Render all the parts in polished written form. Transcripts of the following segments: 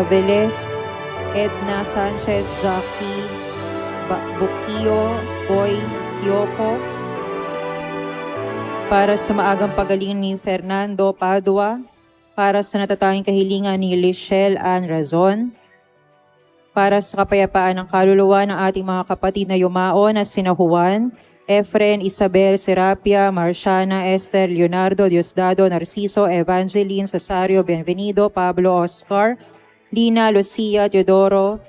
Aveles, Edna Sanchez, Jackie Bukio, Boy Sioco. Para sa maagang pagaling ni Fernando Padua, para sa natatanging kahilingan ni Lichelle Ann Razon, para sa kapayapaan ng kaluluwa ng ating mga kapatid na yumao na sina Juan, Efren, Isabel, Serapia, Marciana, Esther, Leonardo, Diosdado, Narciso, Evangeline, Cesario, Bienvenido, Pablo, Oscar, Lina, Lucia, Teodoro,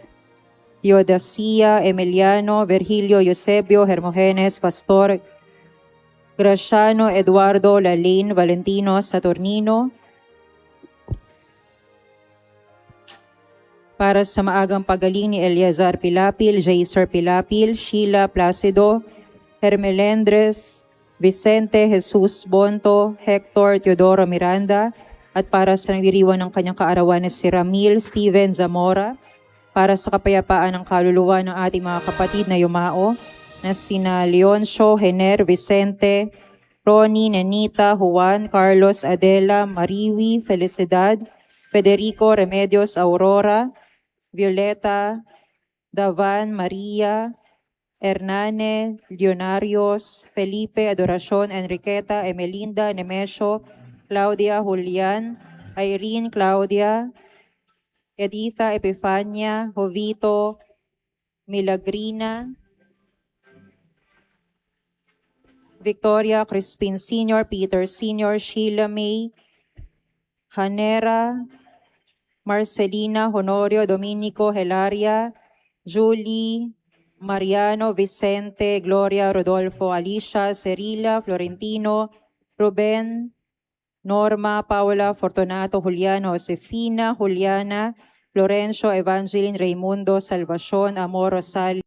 Teodasia, Emiliano, Virgilio, Eusebio, Hermogenes, Pastor, Graciano, Eduardo, Lalaine, Valentino, Saturnino. Para sa maagang pagaling ni Eleazar Pilapil, Jaser Pilapil, Sheila Placido, Hermelendres, Vicente Jesus Bonto, Hector Teodoro Miranda, at para sa nagdiriwang ng kanyang kaarawan na si Ramil Steven Zamora, para sa kapayapaan ng kaluluwa ng ating mga kapatid na yumao na sina Leoncio, Hener, Vicente, Ronnie, Nenita, Juan, Carlos, Adela, Mariwi, Felicidad, Federico, Remedios, Aurora, Violeta, Davan, Maria, Hernane, Leonarios, Felipe, Adoracion, Enriqueta, Emelinda, Nemesio, Claudia, Julian, Irene, Claudia, Editha, Epifania, Jovito, Milagrina, Victoria, Crispin Sr., Peter Sr., Sheila May, Hanera, Marcelina, Honorio, Dominico, Hilaria, Julie, Mariano, Vicente, Gloria, Rodolfo, Alicia, Cerila, Florentino, Ruben, Norma, Paula, Fortunato, Juliano, Josefina, Juliana, Florencio, Evangeline, Raimundo, Salvacion, Amor, Rosario,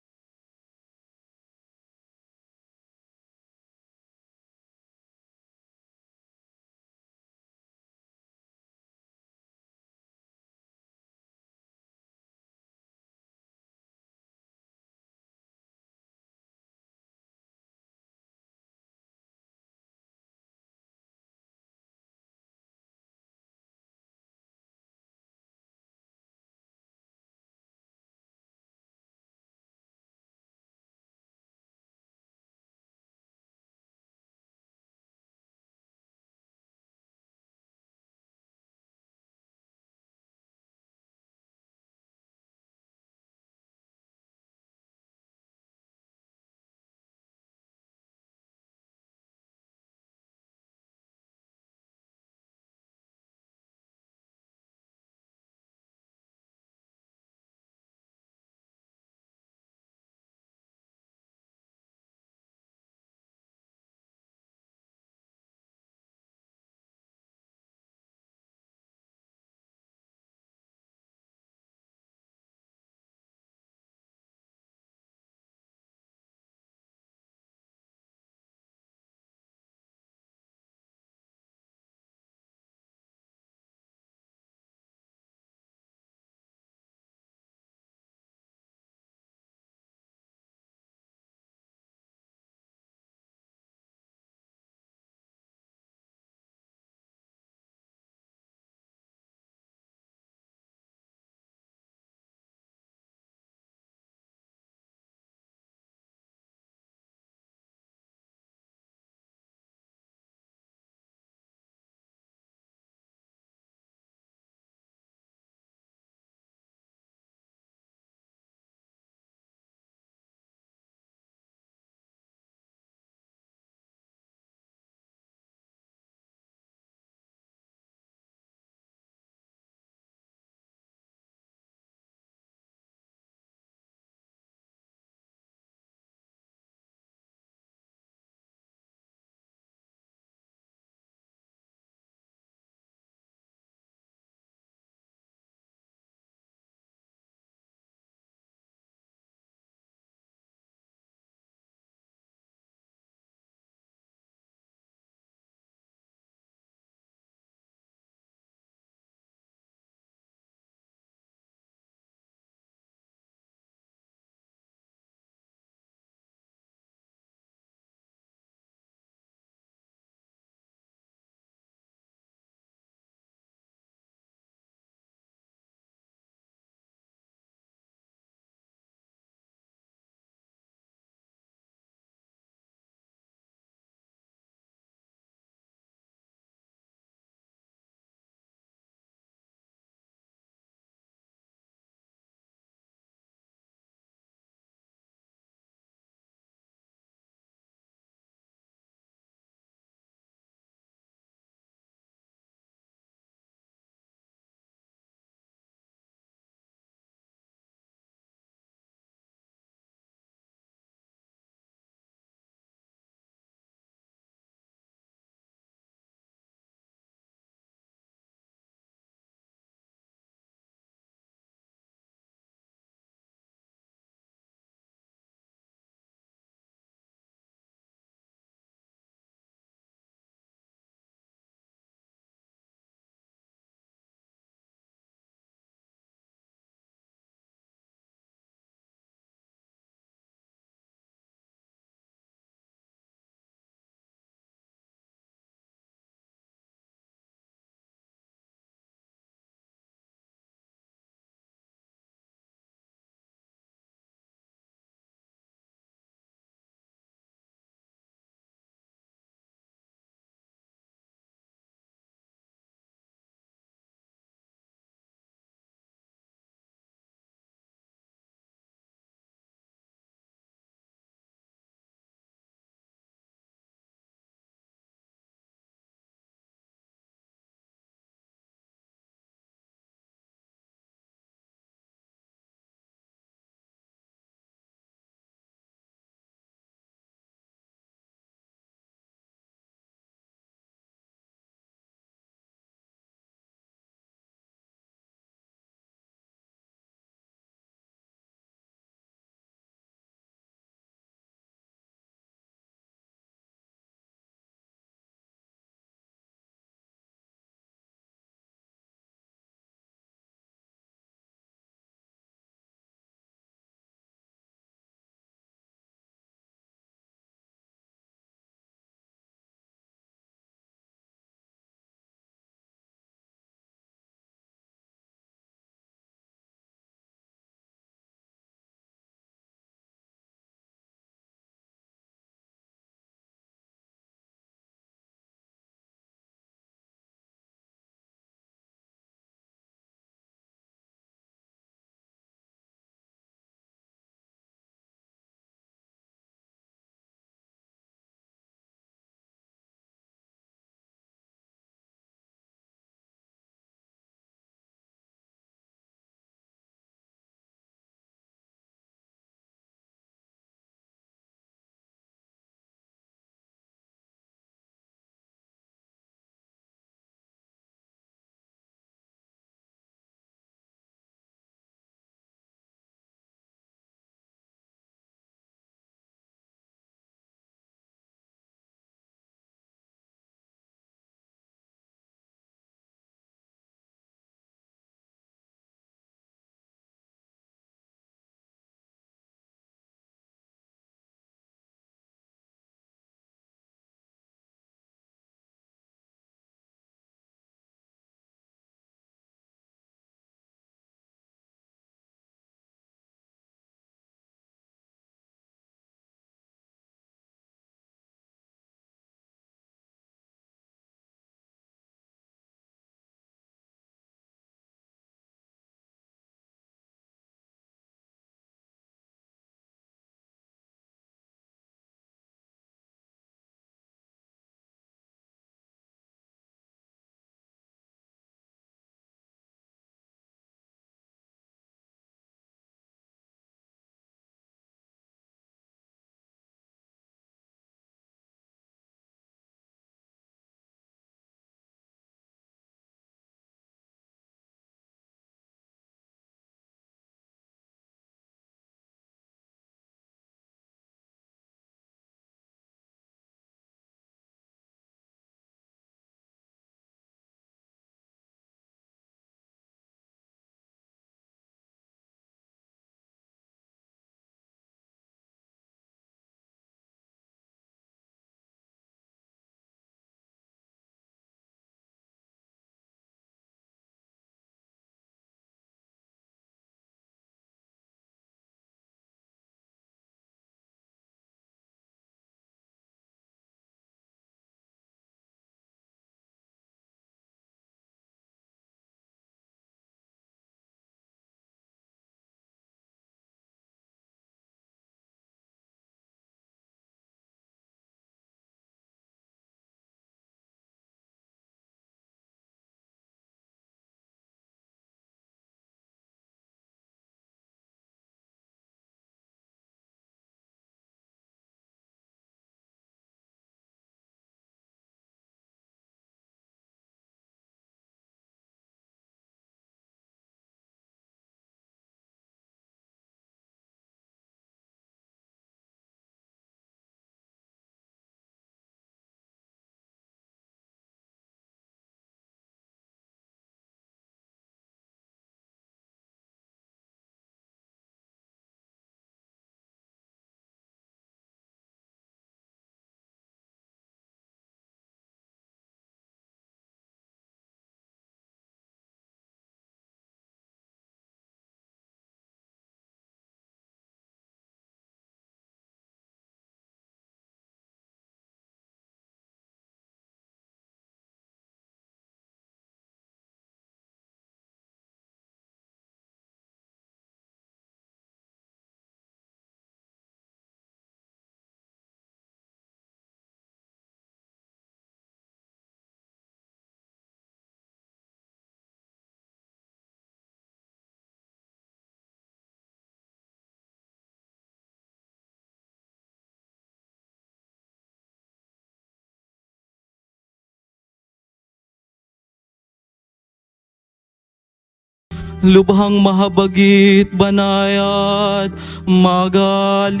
lubhang mahabagit banayad magalit.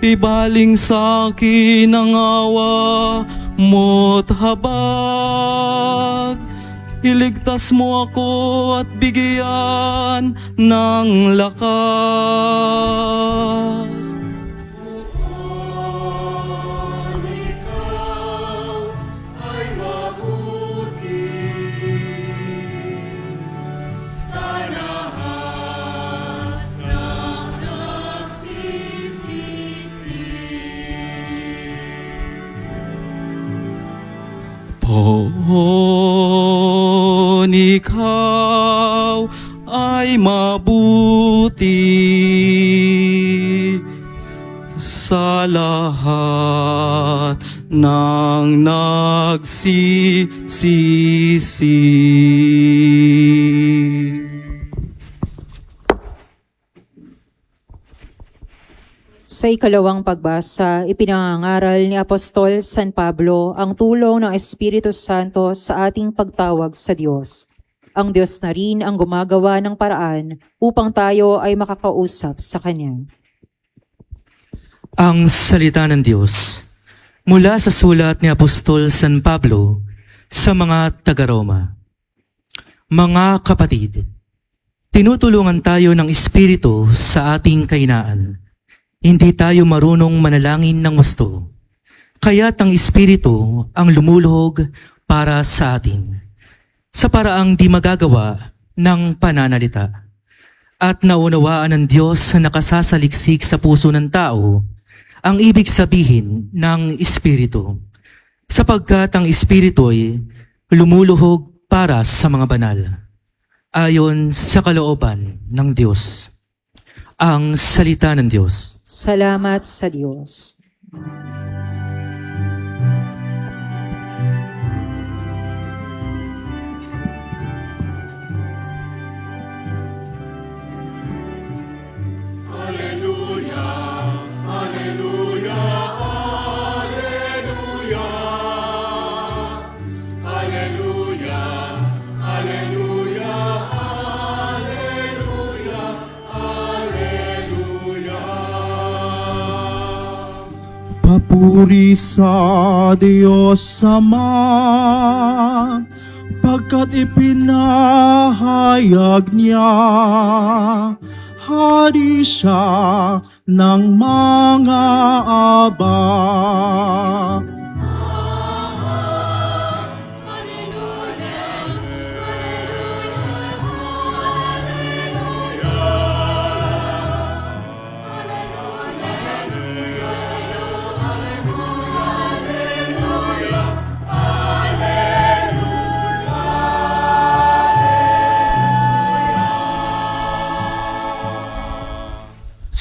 Ibaling sa akin ang awa mo't habag. Iligtas mo ako at bigyan ng lakas. Poon, ikaw ay mabuti sa lahat ng nagsisisi. Sa ikalawang pagbasa, ipinangangaral ni Apostol San Pablo ang tulong ng Espiritu Santo sa ating pagtawag sa Diyos. Ang Diyos na rin ang gumagawa ng paraan upang tayo ay makakausap sa Kanya. Ang salita ng Diyos mula sa sulat ni Apostol San Pablo sa mga taga-Roma. Mga kapatid, tinutulungan tayo ng Espiritu sa ating kahinaan. Hindi tayo marunong manalangin ng wasto. Kaya't ang Espiritu ang lumuluhog para sa atin, sa paraang di magagawa ng pananalita. At naunawaan ng Diyos na nakasasaliksik sa puso ng tao ang ibig sabihin ng Espiritu, sapagkat ang Espiritu ay lumuluhog para sa mga banal, ayon sa kalooban ng Diyos. Ang salita ng Diyos. Salamat sa Diyos. Papuri sa Diyos Ama, pagkat ipinahayag niya, hari siya ng mga aba.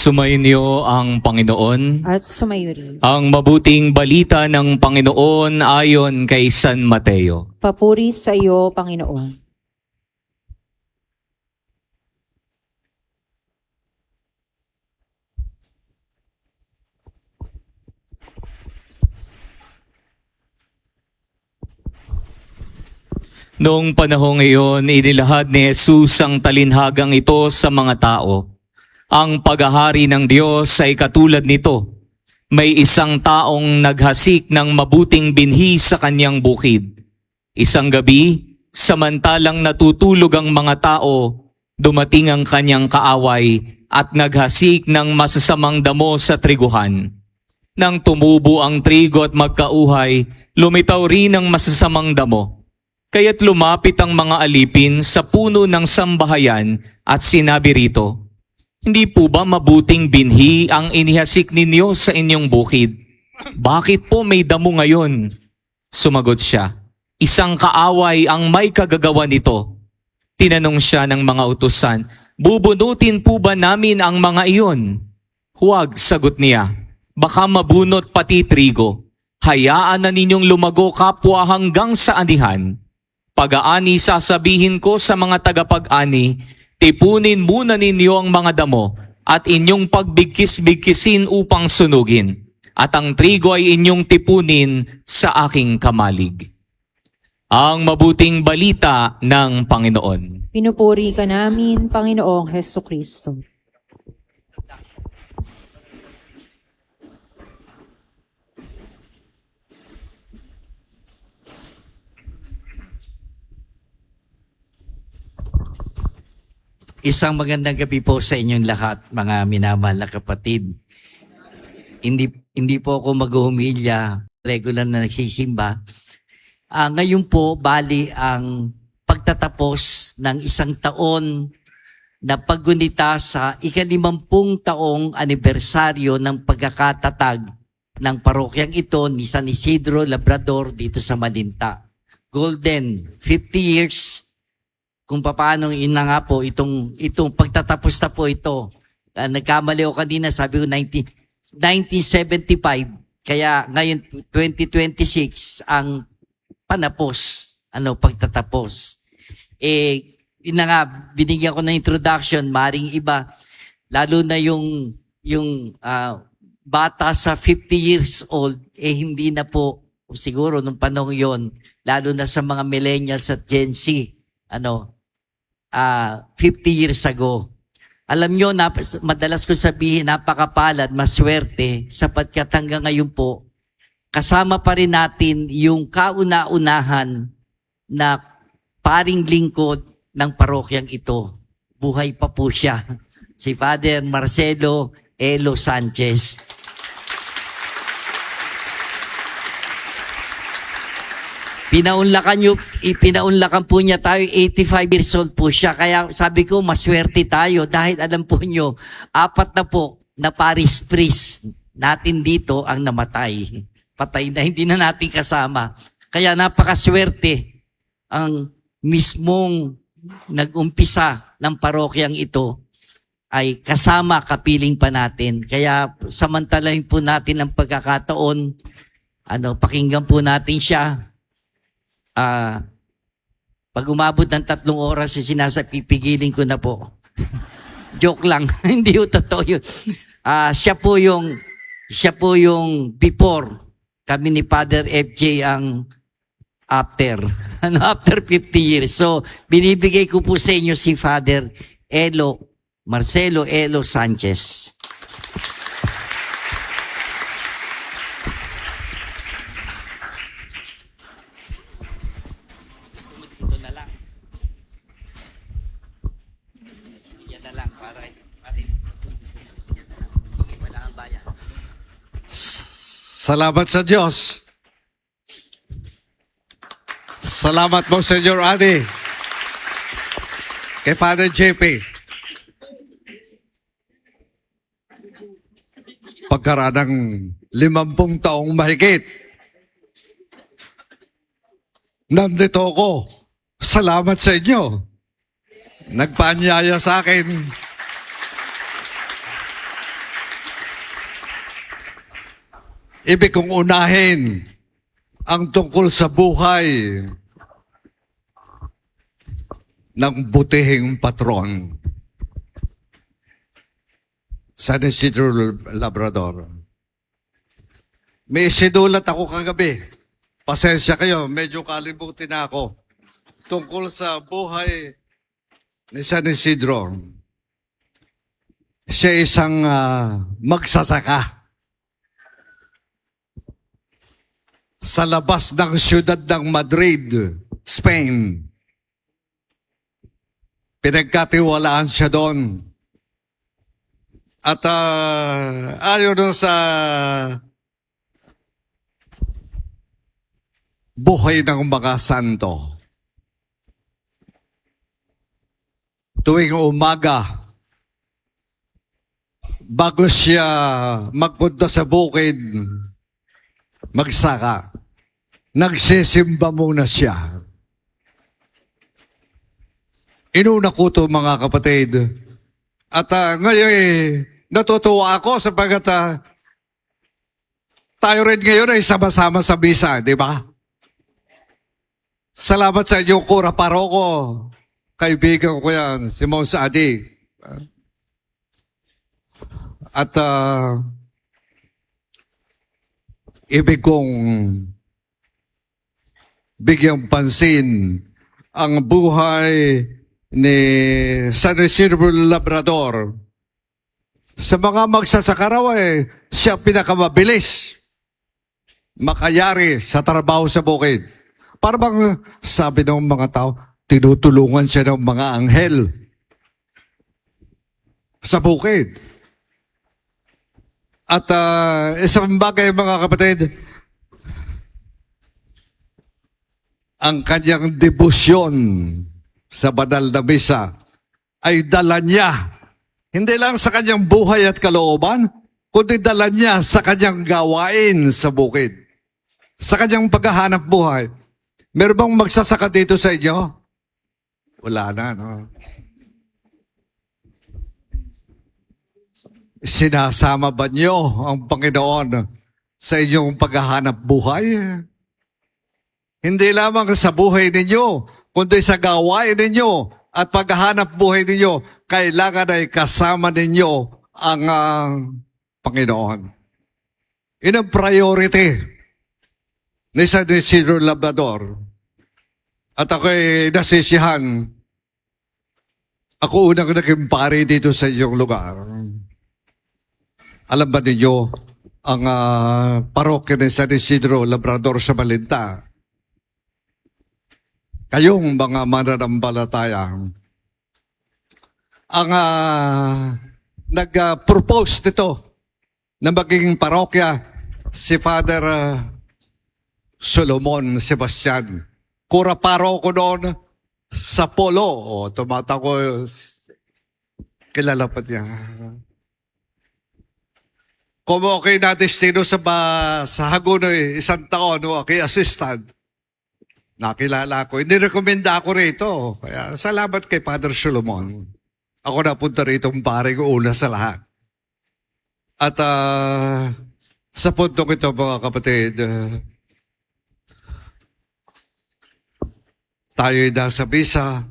Sumainyo ang Panginoon. At sumayo rin. Ang mabuting balita ng Panginoon ayon kay San Mateo. Papuri sa iyo, Panginoon. Noong panahong iyon, inilahad ni Jesus ang talinhagang ito sa mga tao. Ang paghahari ng Diyos ay katulad nito. May isang taong naghasik ng mabuting binhi sa kanyang bukid. Isang gabi, samantalang natutulog ang mga tao, dumating ang kanyang kaaway at naghasik ng masasamang damo sa triguhan. Nang tumubo ang trigo at magkauhay, lumitaw rin ang masasamang damo. Kaya't lumapit ang mga alipin sa puno ng sambahayan at sinabi rito, "Hindi po ba mabuting binhi ang inihasik ninyo sa inyong bukid? Bakit po may damo ngayon?" Sumagot siya, "Isang kaaway ang may kagagawa nito." Tinanong siya ng mga utusan, "Bubunutin po ba namin ang mga iyon?" "Huwag," sagot niya, "baka mabunot pati trigo. Hayaan na ninyong lumago kapwa hanggang sa anihan. Pag-aani sasabihin ko sa mga tagapag-ani, tipunin muna ninyo ang mga damo at inyong pagbigkis-bigkisin upang sunugin, at ang trigo ay inyong tipunin sa aking kamalig." Ang mabuting balita ng Panginoon. Pinupuri ka namin, Panginoong Heso Kristo. Isang magandang gabi po sa inyong lahat, mga minamahal na kapatid. Hindi po ako mag-humilya, regular na nagsisimba. Ngayon po, bali ang pagtatapos ng isang taon na paggunita sa ika-50 taong anibersaryo ng pagkakatatag ng parokyang ito ni San Isidro Labrador dito sa Malinta. Golden, 50 years kung paano ina nga po itong pagtatapos na po ito. Nagkamali ako kanina, sabi ko 1975, kaya ngayon 2026 ang panapos, pagtatapos. Ina nga, binigyan ko ng introduction, maring iba, lalo na yung bata sa 50 years old, hindi na po, siguro nung panahon yon, lalo na sa mga millennials at Gen Z, 50 years ago. Alam nyo, madalas ko sabihin, napakapalad, maswerte, sapagkat hanggang ngayon po, kasama pa rin natin yung kauna-unahan na paring lingkod ng parokyang ito. Buhay pa po siya. Si Father Marcelo Elo Sanchez. Pinaunlakan po niya tayo, 85 years old po siya. Kaya sabi ko, maswerte tayo dahil alam po niyo, 4 na po na parish priest natin dito ang namatay. Patay na, hindi na natin kasama. Kaya napakaswerte ang mismong nag-umpisa ng parokyang ito ay kasama kapiling pa natin. Kaya samantalahin po natin ang pagkakataon, pakinggan po natin siya. Pag umabot ng 3 oras, pipigilin ko na po. Joke lang, hindi yung totoo yun. Siya po yung before, kami ni Father FJ ang after. After 50 years. So, binibigay ko po sa inyo si Father Marcelo Elo Sanchez. Ito na lang. Yan na lang para wala ang bayan. Salamat sa Diyos. Salamat po, Senyor Ani. Kay Father JP. Pagkaraan ng 50 taong mahigit, nandito ako. Salamat sa inyo. Nagpaanyaya sa akin. Ibig kong unahin ang tungkol sa buhay ng butihing patron, San Isidro Labrador. May sinulat ako kagabi. Pasensya kayo, medyo kalibutin na ako. Tungkol sa buhay ni San Isidro. Siya isang magsasaka. Sa labas ng siyudad ng Madrid, Spain. Pinagkatiwalaan siya doon. At ayon sa buhay ng mga santo, tuwing umaga, bago siya magpunta sa bukid, magsaka, nagsisimba muna siya. Inuna ko ito, mga kapatid. At ngayon, natutuwa ako sapagkat tayo rin ngayon ay sama-sama sa misa, di ba? Salamat sa inyong kura paroko. Kaibigan ko yan, si Mons Adi. At ibig kong bigyang pansin ang buhay ni San Isidro Labrador. Sa mga magsasaka raw siya pinakamabilis makayari sa trabaho sa bukid. Para bang sabi ng mga tao, tinutulungan siya ng mga anghel sa bukid. At isang bagay mga kapatid, ang kanyang debosyon sa banal na misa ay dala niya, hindi lang sa kanyang buhay at kalooban, kundi dala niya sa kanyang gawain sa bukid, sa kanyang paghahanap buhay. Meron bang magsasaka dito sa inyo? Wala na, no? Sinasama ba niyo ang Panginoon sa inyong paghahanap buhay? Hindi lamang sa buhay ninyo, kundi sa gawain ninyo at paghahanap buhay ninyo, kailangan ay kasama ninyo ang Panginoon. Yun ang priority ni San Isidro Labrador. At ako'y nasisiyahan. Ako unang naging pari dito sa iyong lugar. Alam ba ninyo ang parokya ni San Isidro Labrador sa Malinta? Kayong mga mananampalataya, ang nag-propose nito na maging parokya si Father Solomon Sebastian. Kura paroko noon sa Polo. O, tumatago, kilala pa niya. Kung okay na destino sa Hagonoy, isang taon, okay, assistant. Nakilala ko. Inirekomenda ako rito. Kaya salamat kay Father Solomon. Ako napunta rito ang pare ko una sa lahat. At sa puntong ito mga kapatid, tayo'y nasa bisa.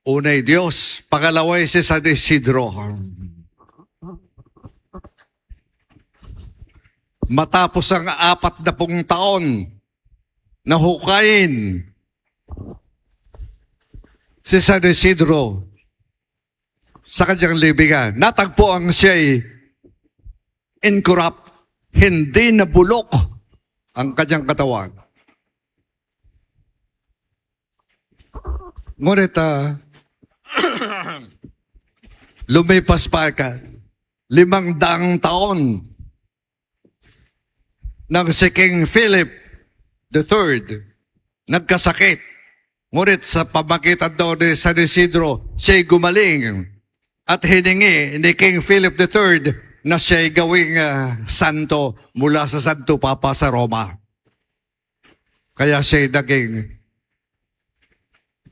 Una'y Diyos, pangalawa'y si San Isidro. Matapos ang 40 taon na hukayin si San Isidro sa kanyang libingan, natagpo ang siya'y incorrupt, hindi nabulok ang kanyang katawan. Ngunit lumipas pa ka 500 taon nang si King Philip III nagkasakit. Ngunit sa pamagitan daw ni San Isidro, siya'y gumaling at hiningi ni King Philip III na siya'y gawing santo mula sa Santo Papa sa Roma. Kaya siya'y naging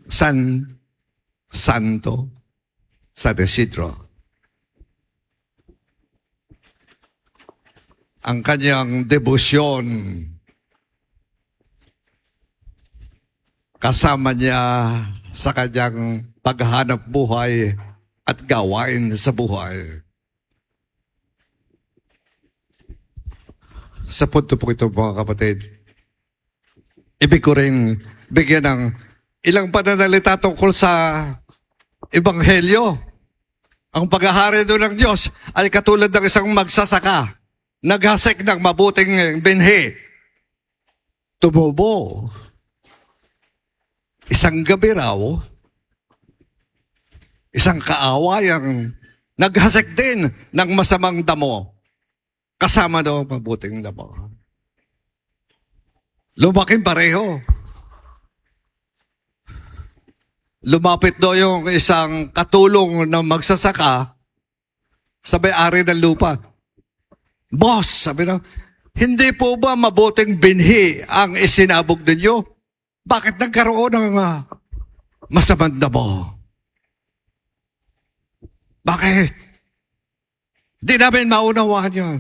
Santo San Isidro. Ang kanyang debosyon kasama niya sa kanyang paghahanap buhay at gawain sa buhay. Sa punto po ito mga kapatid, ibig ko rin bigyan ng ilang pananalita tungkol sa Ebanghelyo. Ang paghahari doon ng Diyos ay katulad ng isang magsasaka. Naghasik ng mabuting binhi. Tumubo. Isang gabi raw, isang kaawayang naghasik din ng masamang damo. Kasama daw ang mabuting damo. Lumaking pareho. Lumapit daw yung isang katulong na magsasaka sa may-ari ng lupa. Boss, sabi na, hindi po ba mabuting binhi ang isinabog ninyo? Bakit nagkaroon ng masamang damo? Bakit? Di namin maunawaan yun.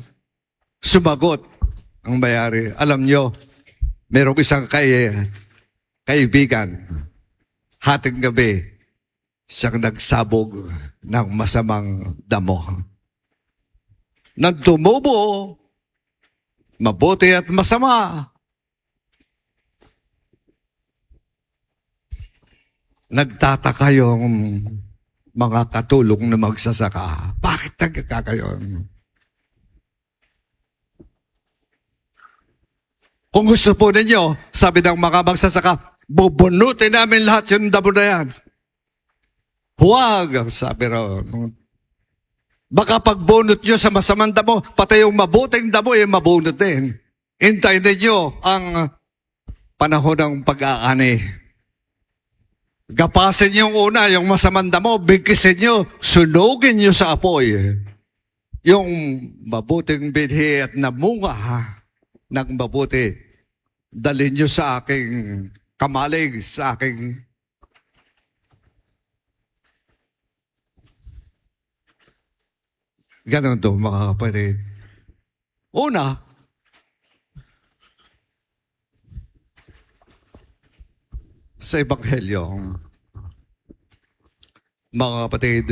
Sumagot ang may-ari. Alam nyo, merong isang kaibigan, hating gabi, siyang nagsabog ng masamang damo. Nang tumubo, mabuti at masama, Nagtataka yung mga katulong na magsasaka. Bakit nagkakayon? Kung gusto po ninyo, sabi ng mga magsasaka, bubunutin namin lahat yung damo na yan. Huwag, sabi ron. Baka pagbunot nyo sa masamang damo, pati yung mabuting damo, yung mabunot din. Hintayin ninyo ang panahon ng pag-aani. Gapasin yung una, yung masamang damo, bigkisin nyo, sunugin nyo sa apoy. Yung mabuting binhi at namunga ng mabuti, dalhin nyo sa aking kamalig, sa aking ganon to, mga kapatid. Una, sa Ebanghelyo, mga kapatid,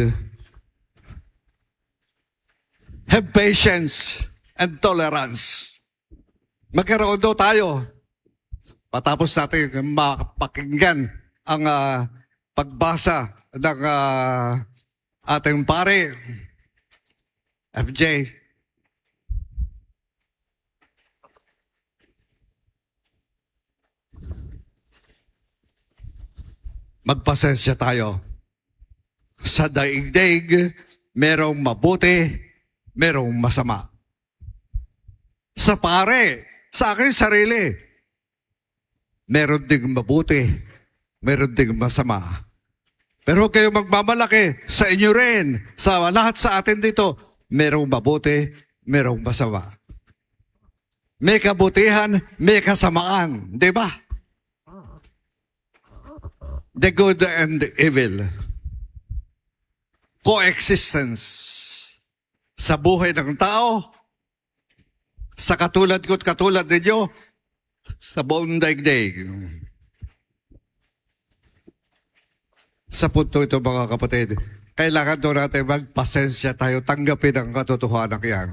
have patience and tolerance. Magkaroon daw tayo. Patapos natin mapakinggan ang pagbasa ng ating pare, FJ. Magpasensya tayo. Sa daigdig, merong mabuti, merong masama. Sa pare, sa aking sarili, meron ding mabuti, meron ding masama. Pero kayo magmamalaki, sa inyo rin, sa lahat sa atin dito, merong mabuti, merong masama. May kabutihan, may kasamaan, di ba? The good and the evil. Coexistence sa buhay ng tao, sa katulad ko't katulad ninyo, sa buong daigdig. Sa punto ito, mga kapatid, kailangan doon natin magpasensya tayo, tanggapin ang katotohanan yan.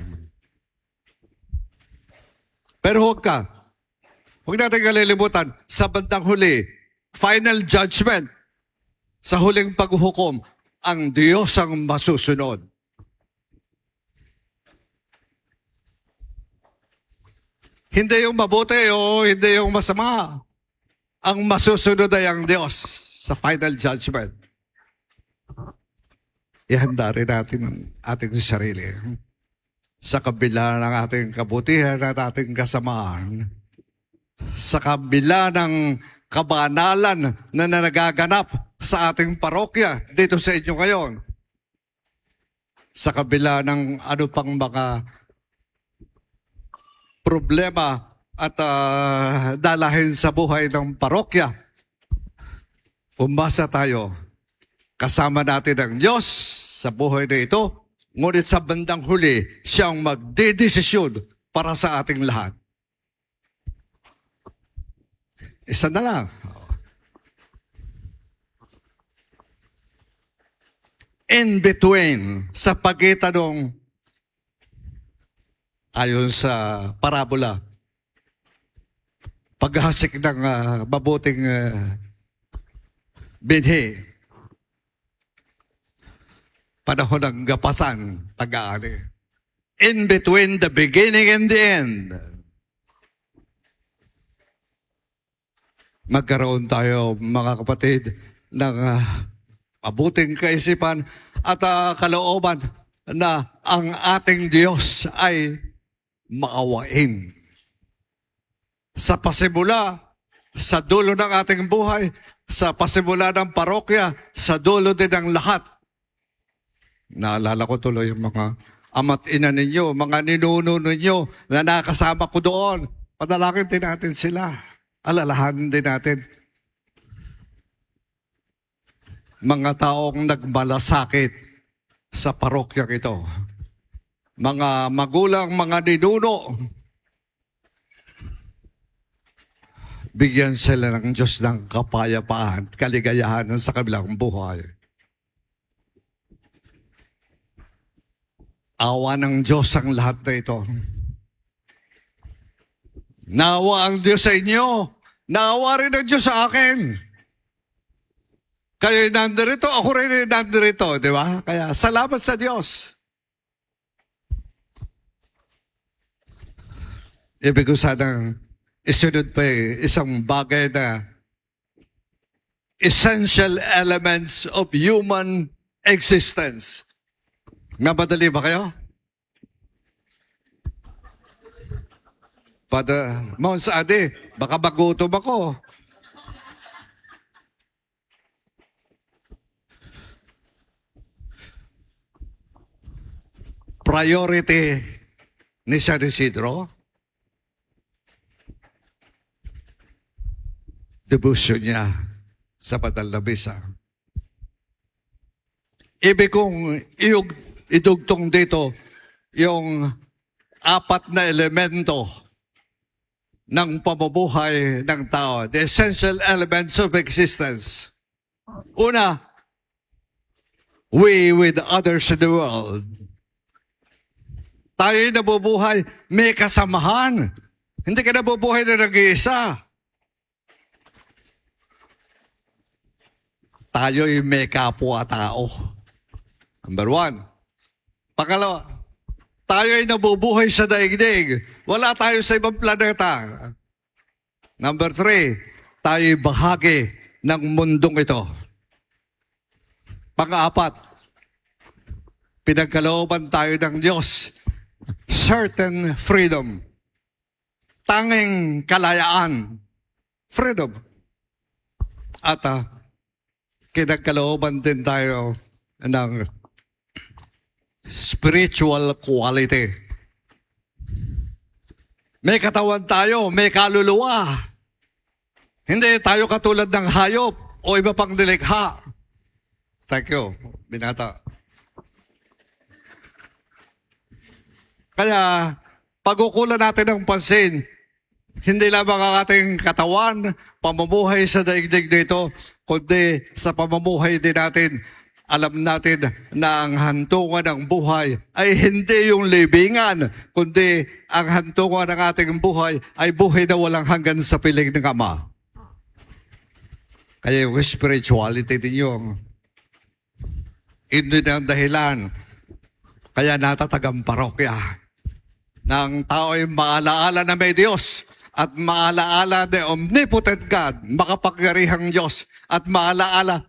Pero huwag natin kalilimutan, sa bandang huli, final judgment, sa huling paghuhukom, ang Diyos ang masusunod. Hindi yung mabuti o hindi yung masama. Ang masusunod ay ang Diyos sa final judgment. Ihanda rin natin ang ating sarili. Sa kabila ng ating kabutihan at ating kasamaan, sa kabila ng kabanalan na nagaganap sa ating parokya dito sa inyo ngayon, sa kabila ng ano pang mga problema at dalahin sa buhay ng parokya, umasa tayo. Kasama natin ang Diyos sa buhay na ito, ngunit sa bandang huli, siyang magdedesisyon para sa ating lahat. Isa na lang. In between, sa pagitan ng, ayon sa parabola, paghasik ng mabuting binhi, panahon ng gapasan, pag-aali. In between the beginning and the end, magkaroon tayo, mga kapatid, ng mabuting kaisipan at kalooban na ang ating Diyos ay maawain. Sa pasimula, sa dulo ng ating buhay, sa pasimula ng parokya, sa dulo din ng lahat. Naalala ko tuloy yung mga ama't ina ninyo, mga ninuno ninyo na nakasama ko doon. Panalangin din natin sila. Alalahanin din natin. Mga taong nagmalasakit sa parokyang ito. Mga magulang, mga ninuno. Bigyan sila ng Diyos ng kapayapaan, kaligayahan sa kabilang buhay. Awa ng Diyos ang lahat na ito. Naawa ang Diyos sa inyo. Naawa rin ang Diyos sa akin. Kayo nandirito, ako rin nandirito, di ba? Kaya salamat sa Diyos. Ibig ko sanang isunod pa isang bagay na essential elements of human existence. Namadali ba kayo? Father Mons Ade, baka magutom ako. Priority ni San Isidro, devotion niya sa banal na misa. Ibig kong idugtong dito yung apat na elemento ng pamumuhay ng tao, the essential elements of existence. Una, we with others in the world. Tayo'y nabubuhay, may kasamahan. Hindi ka nabubuhay na nag-iisa. Tayo'y may kapwa-tao. Number one. Pangalawa, tayo'y nabubuhay sa daigdig. Wala tayo sa ibang planeta. Number three, tayo'y bahagi ng mundong ito. Pang-apat, pinagkalooban tayo ng Diyos. Certain freedom. Tanging kalayaan. Freedom. At kinagkalooban din tayo ng spiritual quality. May katawan tayo, may kaluluwa. Hindi tayo katulad ng hayop o iba pang nilikha. Thank you, binata. Kaya, pag-ukulan natin ng pansin, hindi lamang ang ating katawan, pamumuhay sa daigdig dito, kundi sa pamumuhay din natin, alam natin na ang hantungan ng buhay ay hindi yung libingan, kundi ang hantungan ng ating buhay ay buhay na walang hanggan sa piling ng Ama. Kaya yung spirituality ninyo, hindi na ang dahilan, kaya natatagang parokya, ng tao ay maalaala na may Diyos at maalaala na omnipotent God, makapangyarihang Diyos at maalaala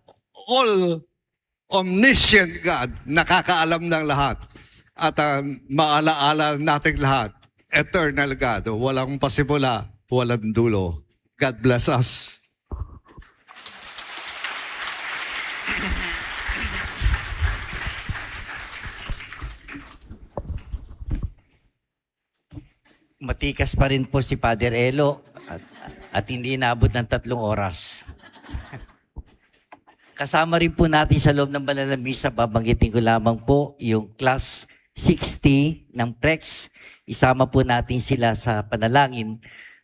all omniscient God, nakakaalam ng lahat at maalaala nating lahat, eternal God, walang pasimula, walang dulo. God bless us. Matikas pa rin po si Father Elo at hindi inaabot ng 3 oras. Kasama rin po natin sa loob ng banal na misa, babanggitin ko lamang po yung class 60 ng PREX. Isama po natin sila sa panalangin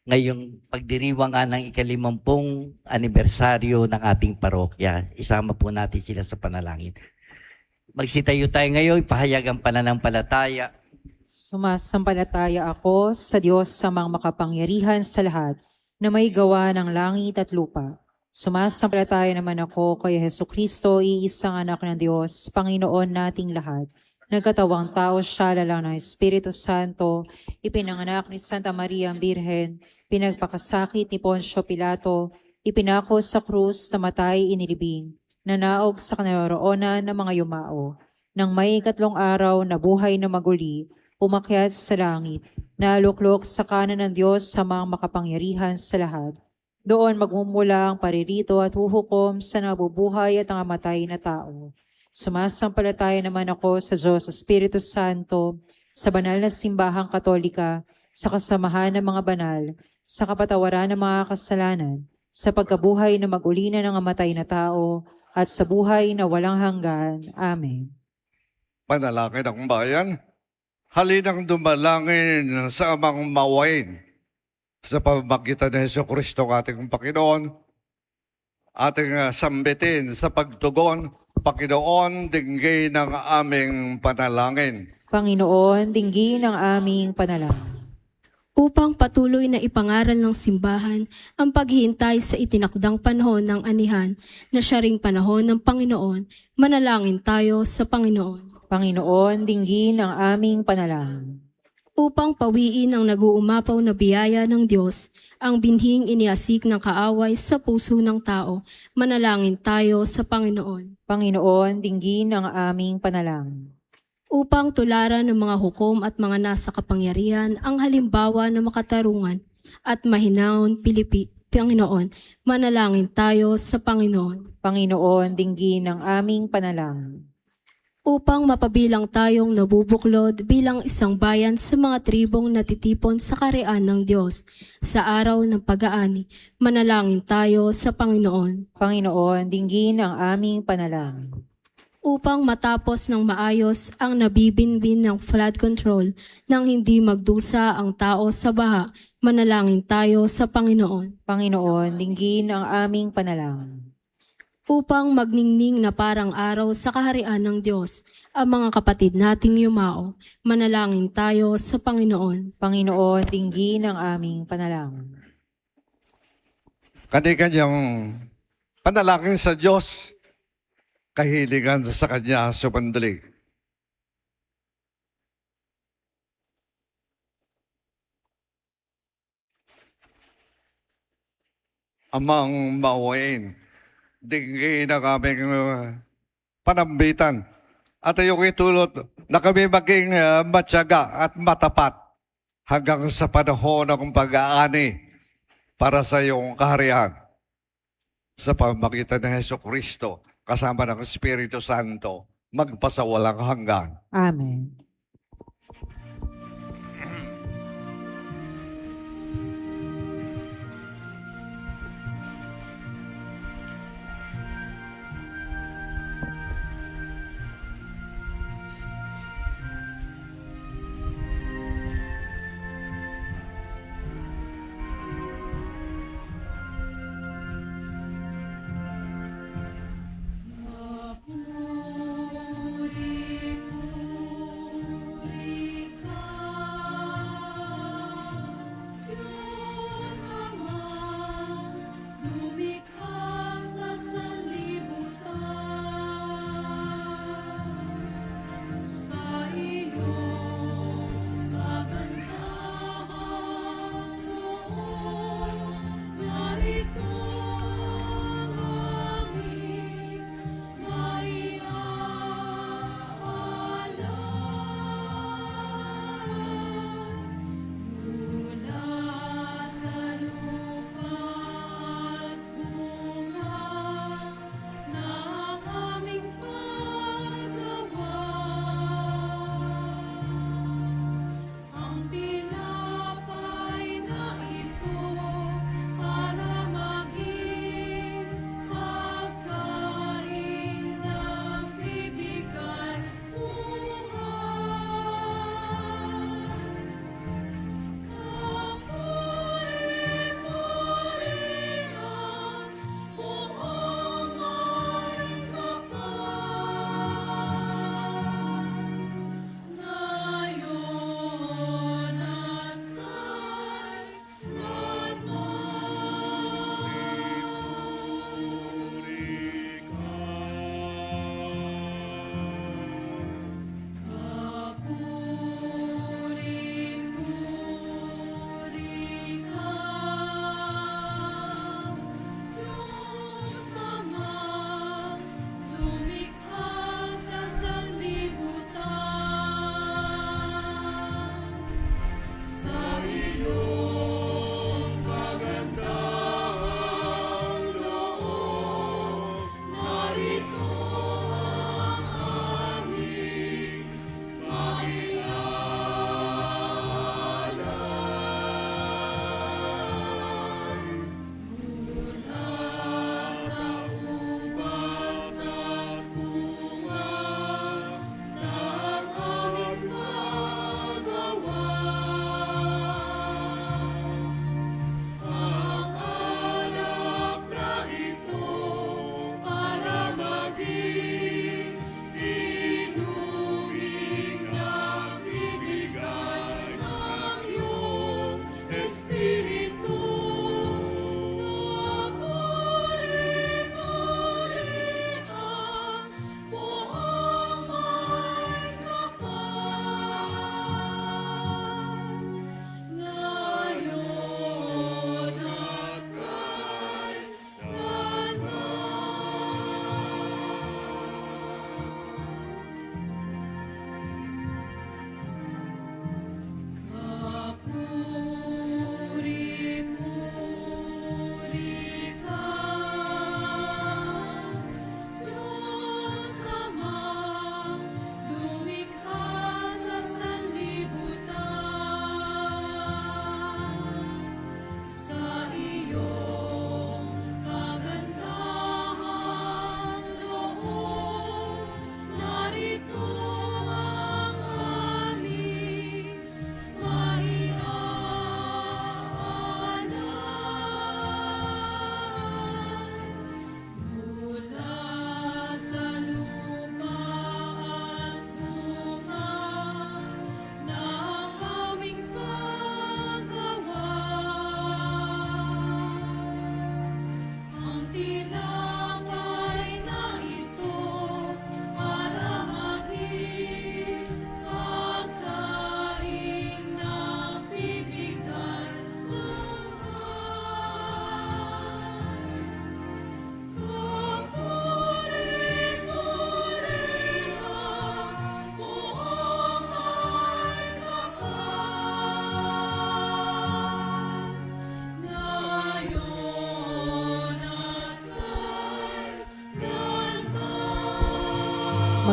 ngayong pagdiriwang nga ng 50 anibersaryo ng ating parokya. Isama po natin sila sa panalangin. Magsitayo tayo ngayon, ipahayag ang pananampalataya. Sumasampalataya ako sa Diyos sa mga makapangyarihan sa lahat na may gawa ng langit at lupa. Sumasampalataya naman ako kay Hesukristo, iisang anak ng Diyos, Panginoon nating lahat. Nagkatawang tao siya, lalang ng Espiritu Santo, ipinanganak ni Santa Maria ang Birhen, pinagpakasakit ni Poncio Pilato, ipinako sa krus, namatay, inilibing, nanaog sa kanaroonan ng mga yumao. Nang may 3 araw na buhay na maguli, umakyat sa langit, naluklok sa kanan ng Diyos sa mga makapangyarihan sa lahat. Doon magmumula ang paririto at huhukom sa nabubuhay at nangamatay na tao. Sumasampalataya naman ako sa Diyos Espiritu Santo, sa banal na simbahang katolika, sa kasamahan ng mga banal, sa kapatawaran ng mga kasalanan, sa pagkabuhay na maguli na nangamatay na tao, at sa buhay na walang hanggan. Amen. Panalangin ng bayan, halinang dumalangin sa amang mawain sa pamamagitan ni Jesucristo ating Panginoon, ating sambitin sa pagtugon. Panginoon, dinggin ng aming panalangin. Panginoon, dinggin ang aming panalangin. upang patuloy na ipangaral ng simbahan ang paghihintay sa itinakdang panahon ng anihan na siya ring panahon ng Panginoon. Manalangin tayo sa Panginoon. Panginoon, dinggin ang aming panalangin. Upang pawiin ang naguumapaw na biyaya ng Diyos, ang binhing iniasik ng kaaway sa puso ng tao, manalangin tayo sa Panginoon. Panginoon, dinggin ang aming panalangin. Upang tularan ng mga hukom at mga nasa kapangyarihan ang halimbawa ng makatarungan at mahinahon Panginoon, manalangin tayo sa Panginoon. Panginoon, dinggin ang aming panalangin. Upang mapabilang tayong nabubuklod bilang isang bayan sa mga tribong natitipon sa karean ng Diyos sa araw ng pag-aani, manalangin tayo sa Panginoon. Panginoon, dinggin ang aming panalangin. Upang matapos ng maayos ang nabibinbin ng flood control nang hindi magdusa ang tao sa baha, manalangin tayo sa Panginoon. Panginoon, dinggin ang aming panalangin. Upang magningning na parang araw sa kaharian ng Diyos ang mga kapatid nating yumao, manalangin tayo sa Panginoon. Panginoon, dinggin ang aming panalangin. Kani-kanyang panalangin sa Diyos, kahilingan sa Kanya sumandali. Amang mauwain, dinggin ang aming panambitan at iyong itulot na kami maging matyaga at matapat hanggang sa panahon ng pag-aani para sa iyong kaharian. Sa pamagitan ng Hesus Kristo, kasama ng Espiritu Santo, magpasawalang hanggan. Amen.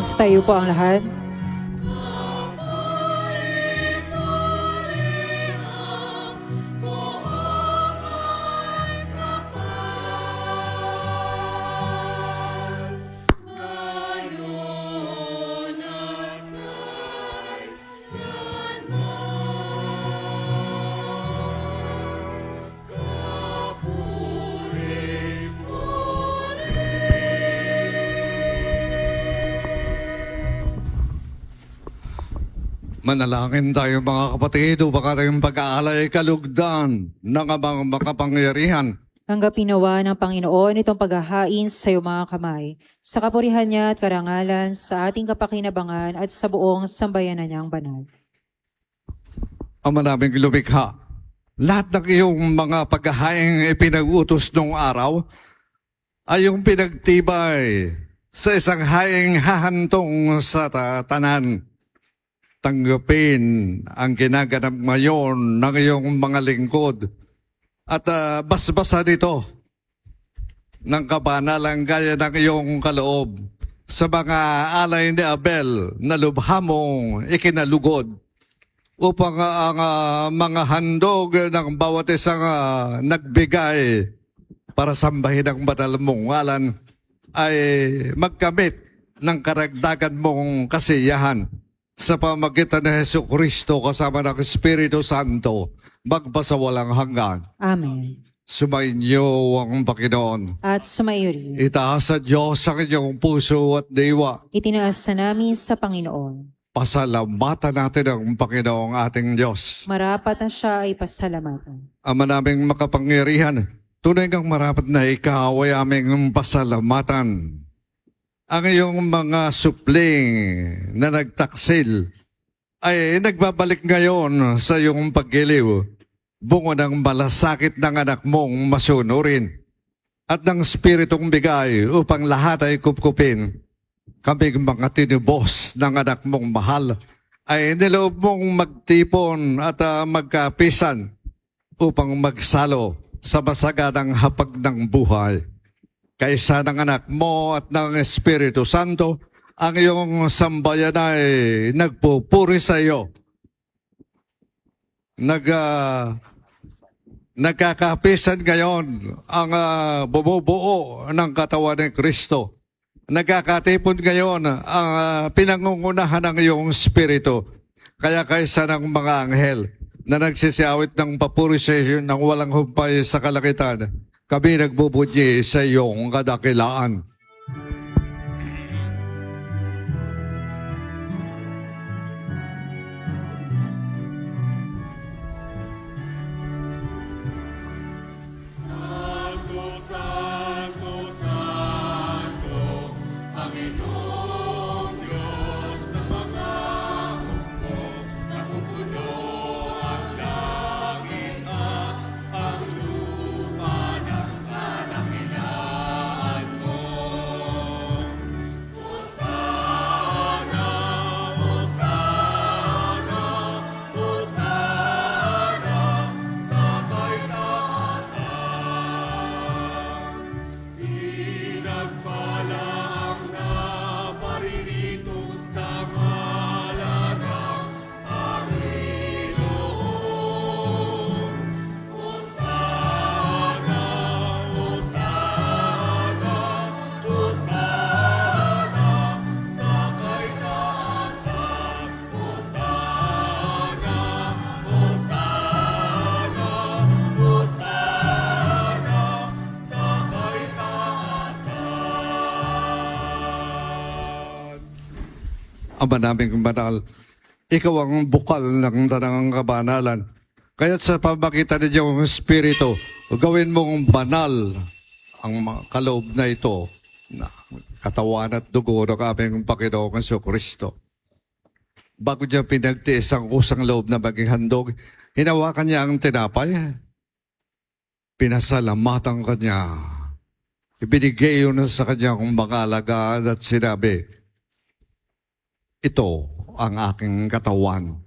Magstayo po ang lahat. Manalangin tayo mga kapatid upang ating pag-aalay kalugdan ng amang makapangyarihan. Tanggapin nawa ng Panginoon itong paghahain sa iyong mga kamay, sa kapurihan niya at karangalan, sa ating kapakinabangan at sa buong sambayanan niyang banal. Ama naming lumikha, lahat ng iyong mga paghahaing ipinag-utos nung araw ay yung pinagtibay sa isang haing hahantong sa tanan. Tanggapin ang ginaganap ngayon ng iyong mga lingkod at basbasa nito ng kabanalang gaya ng iyong kaloob sa mga alay ni Abel na lubha mong ikinalugod upang ang mga handog ng bawat isang nagbigay para sambahin ang banal mong ngalan ay magkamit ng karagdagan mong kasiyahan sa pamagitan ni Jesucristo kasama ng Espiritu Santo, magpasawalang hanggan. Amen. Sumainyo ang Panginoon. At sumayo rin. Itaas sa Diyos ang inyong puso at diwa. Itinaas na namin sa Panginoon. Pasalamatan natin ang Panginoong ating Diyos. Marapat na siya ay pasalamatan. Ama naming makapangyarihan, tunay kang marapat na ikaw ay aming pasalamatan. Ang iyong mga supling na nagtaksil ay nagbabalik ngayon sa iyong paggiliw, bungo ng malasakit ng anak mong masunurin at ng Spiritong bigay upang lahat ay kupkupin. Kaming mga tinubos ng anak mong mahal ay niloob mong magtipon at magkapisan upang magsalo sa masaganang hapag ng buhay. Kaysa ng anak mo at ng Espiritu Santo, ang iyong sambayan ay nagpupuri sa iyo. Nagkakapisan ngayon ang bumubuo ng katawan ng Kristo. Nagkakatipon ngayon ang pinangungunahan ng iyong Espiritu. Kaya kaysa ng mga anghel na nagsisiawit ng papuri sa iyo ng walang humpay sa kalangitan, kami nagbubuti sa iyong kadakilaan. Ama naming banal, ikaw ang bukal ng tanang kabanalan. Kaya't sa pamagitan ng iyong Espiritu, gawin mong banal ang kaloob na ito, na katawan at dugo ng aming Panginoong Jesucristo. Bago niya pinagtiis ang kusang loob na maging handog, hinawakan niya ang tinapay. Pinasalamatan kanya. Ibinigay yun sa kanyang mga alagad at sinabi, ito ang aking katawan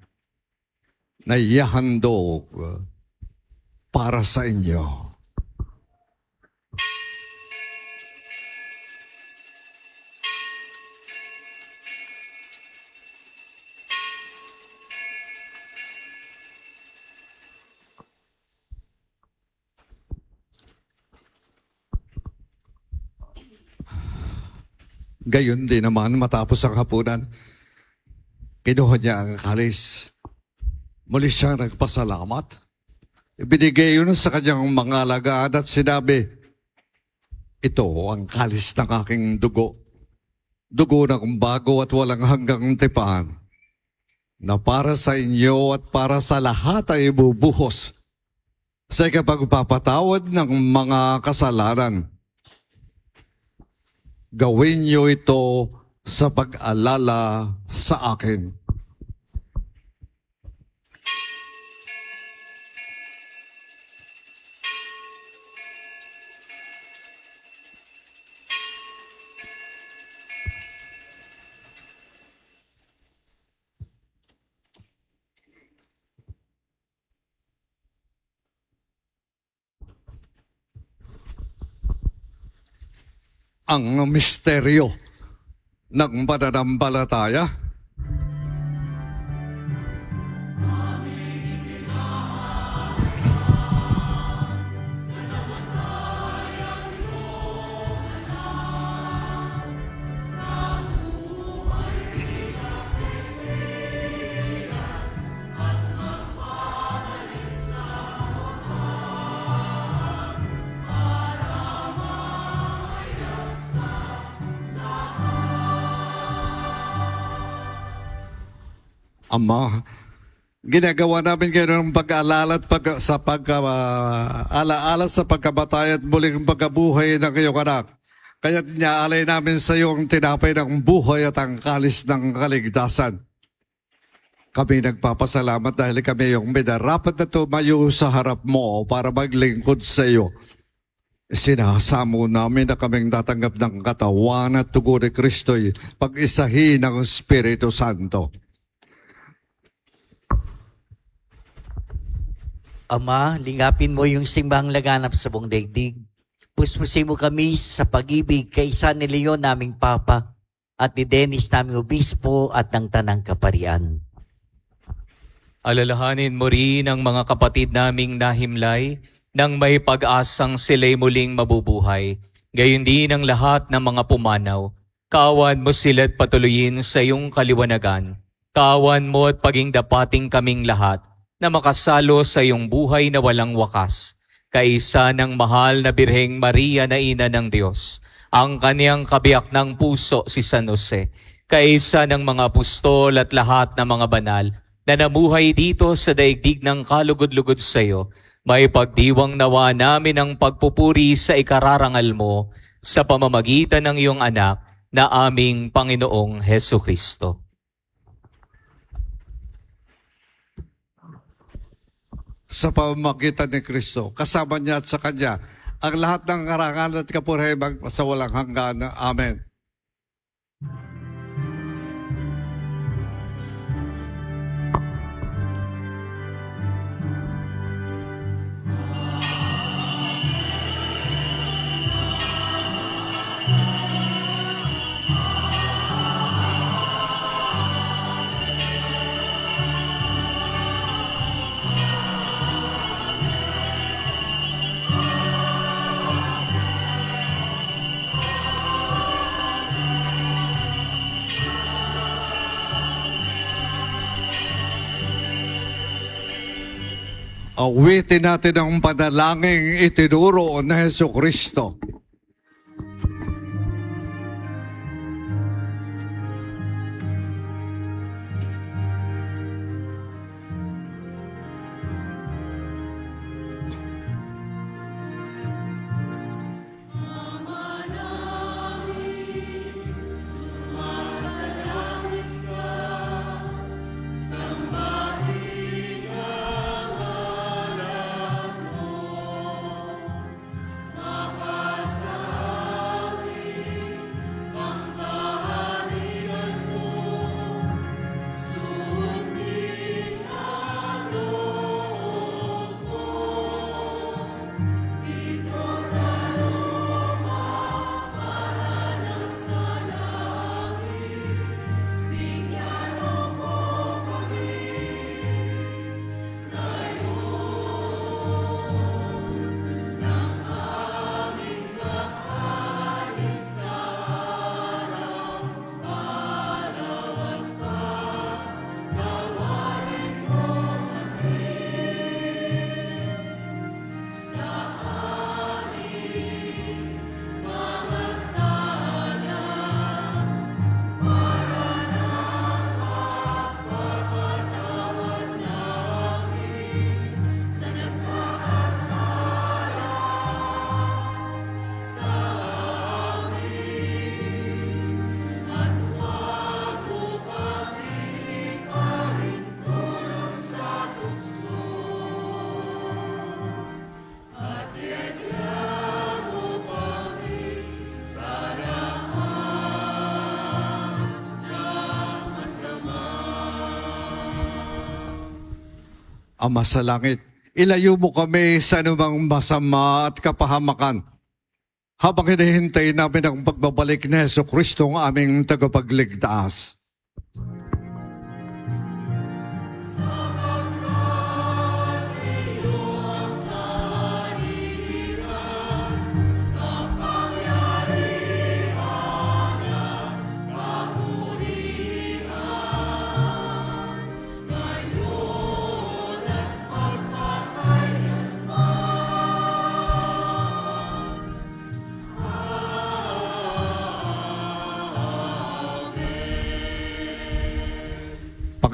na ihahandog para sa inyo. Gayon din naman matapos ang hapunan, kinuha niya ang kalis. Muli siya nagpasalamat. Ibinigay yun sa kanyang mga alagaan at sinabi, ito ang kalis ng aking dugo. Dugo ng bago at walang hanggang tipan, na para sa inyo at para sa lahat ay ibubuhos sa ikapagpapatawad ng mga kasalanan. Gawin niyo ito sa pag-alala sa akin. Ang misteryo ng pananampalataya. Ama, ginagawa namin ngayon ng pag-aalala at alaala sa pagkamatay at muling pagkabuhay ng iyong anak. Kaya niaalay namin sa iyo ang tinapay ng buhay at ang kalis ng kaligtasan. Kami nagpapasalamat dahil kami yung minarapat na tumayo sa harap mo para maglingkod sa iyo. Sinasamo namin na kaming tatanggap ng katawan at tugo ni Kristo'y pag-isahin ng Espiritu Santo. Ama, lingapin mo yung simbang laganap sa buong daigdig. Puspusin mo kami sa pag-ibig kay San Leon naming Papa at ni Dennis naming Obispo at ng Tanang Kaparian. Alalahanin mo rin ang mga kapatid naming nahimlay nang may pag-asang sila'y muling mabubuhay. Gayon din ang lahat ng mga pumanaw. Kawan mo sila't patuloyin sa iyong kaliwanagan. Kawan mo at paging dapating kaming lahat na makasalo sa iyong buhay na walang wakas. Kaisa ng mahal na Birheng Maria na Ina ng Diyos, ang kaniyang kabiyak ng puso si San Jose, kaisa ng mga apostol at lahat ng mga banal na namuhay dito sa daigdig ng kalugod-lugod sa iyo, may pagdiwang nawa namin ang pagpupuri sa ikararangal mo sa pamamagitan ng iyong anak na aming Panginoong Hesu Kristo. Sa pamamagitan ni Kristo, kasama niya at sa Kanya, ang lahat ng karangalan at kapurihan sa walang hanggan. Amen. Awitin natin ang panalangin itinuro na Hesu Kristo. Ama sa langit, ilayo mo kami sa anumang masama at kapahamakan habang hinihintay namin ang pagbabalik ni Heso Kristo ang aming tagapagligtas.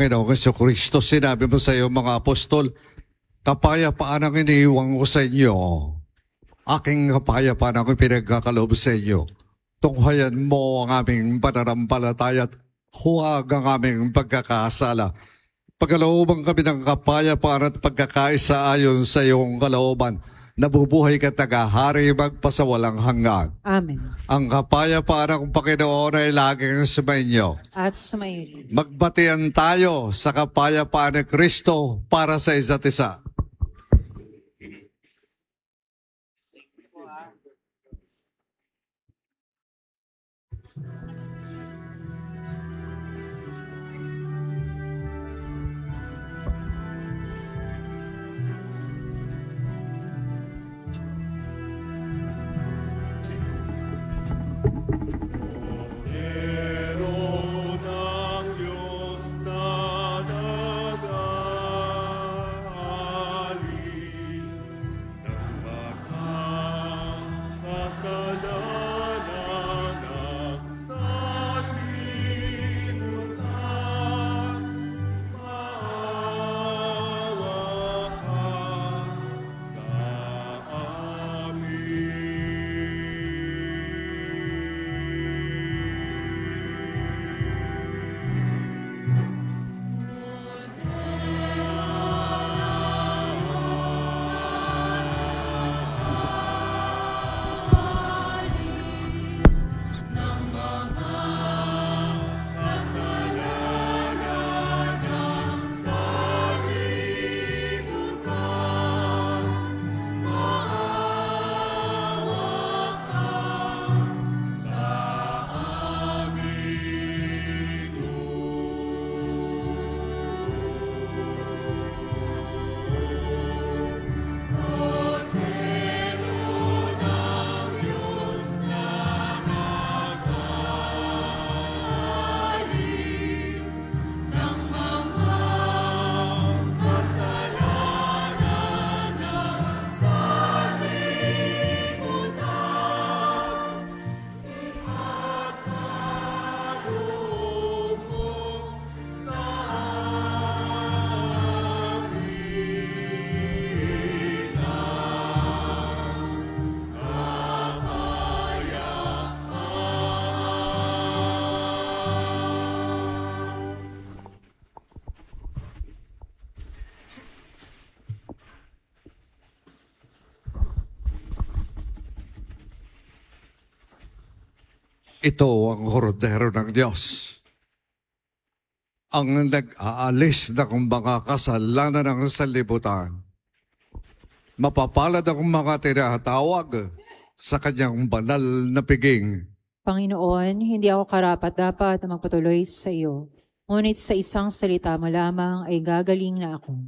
Panginoong Heso Kristo, sinabi mo sa iyo mga apostol, kapayapaan ang iniiwan ko sa inyo. Aking kapayapaan ang pinagkakaloob sa inyo. Tunghayan mo ang aming pananampalataya at huwag ang aming pagkakasala. Pagkalooban kami ng kapayapaan at pagkakaisa ayon sa iyong kalooban. Nabubuhay ka tagahari magpasawalang hanggan. Amen. Ang kapayapaan ng Panginoon ay laging sumainyo. At sumayin. Magbatian tayo sa kapayapaan ni Kristo para sa isa't isa. Ito ang hordero ng Diyos. Ang nag-aalis ng mga kasalanan ng sanlibutan. Mapapalad ang mga tinatawag sa kanyang banal na piging. Panginoon, hindi ako karapat-dapat na magpatuloy sa iyo. Ngunit sa isang salita mo lamang ay gagaling na ako.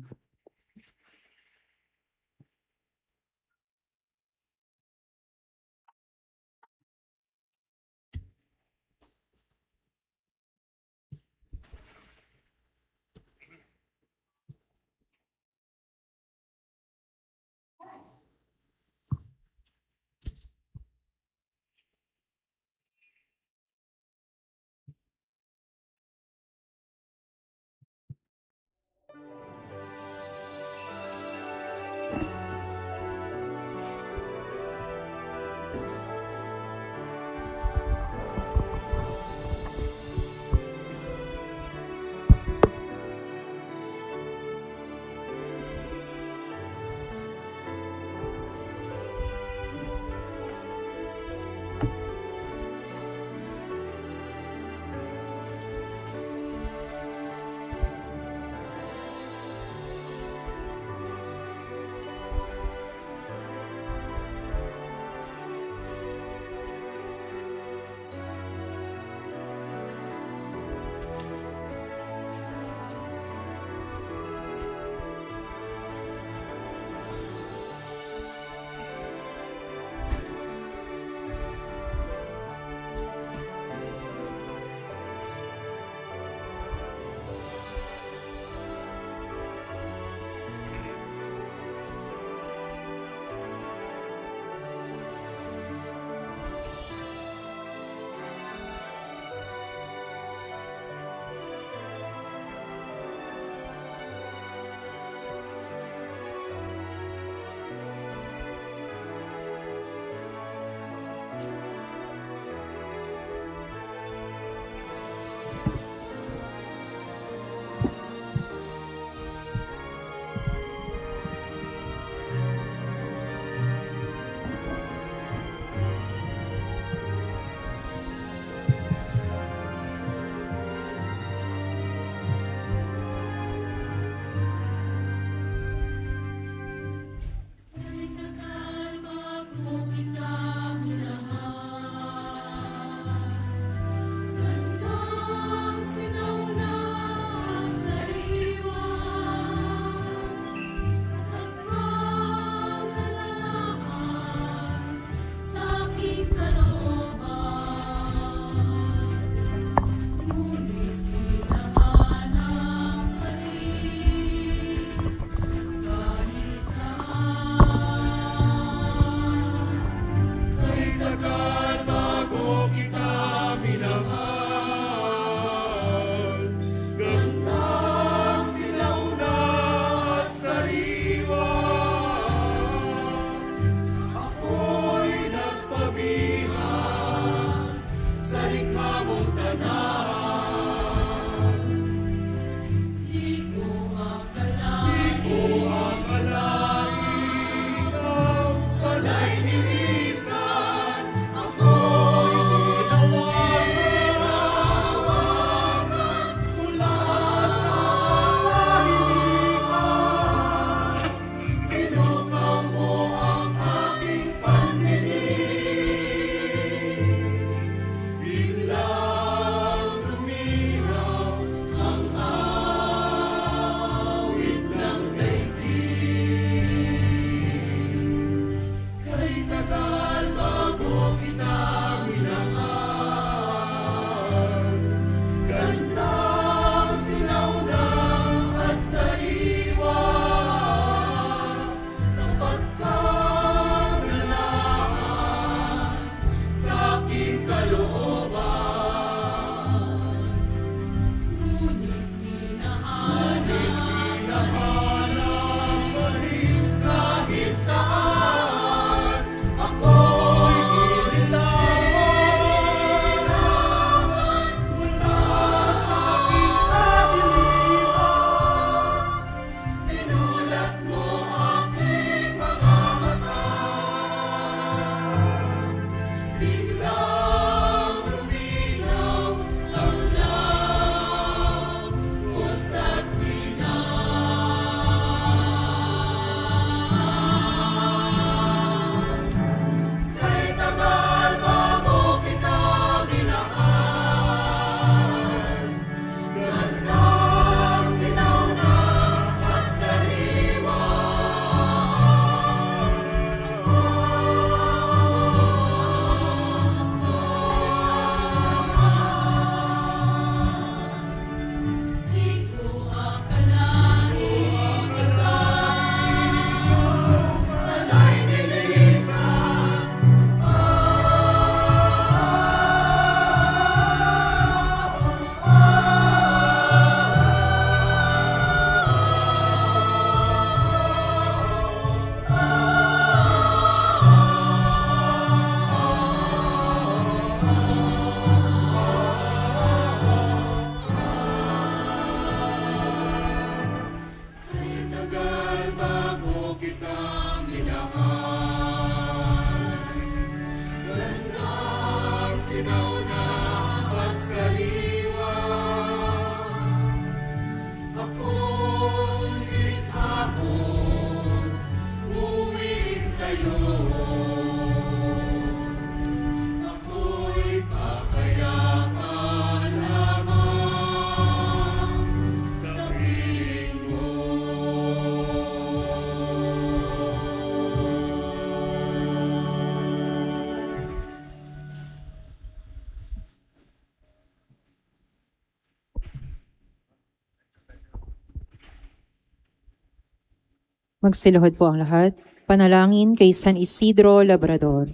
Magsiluhod po ang lahat. Panalangin kay San Isidro Labrador.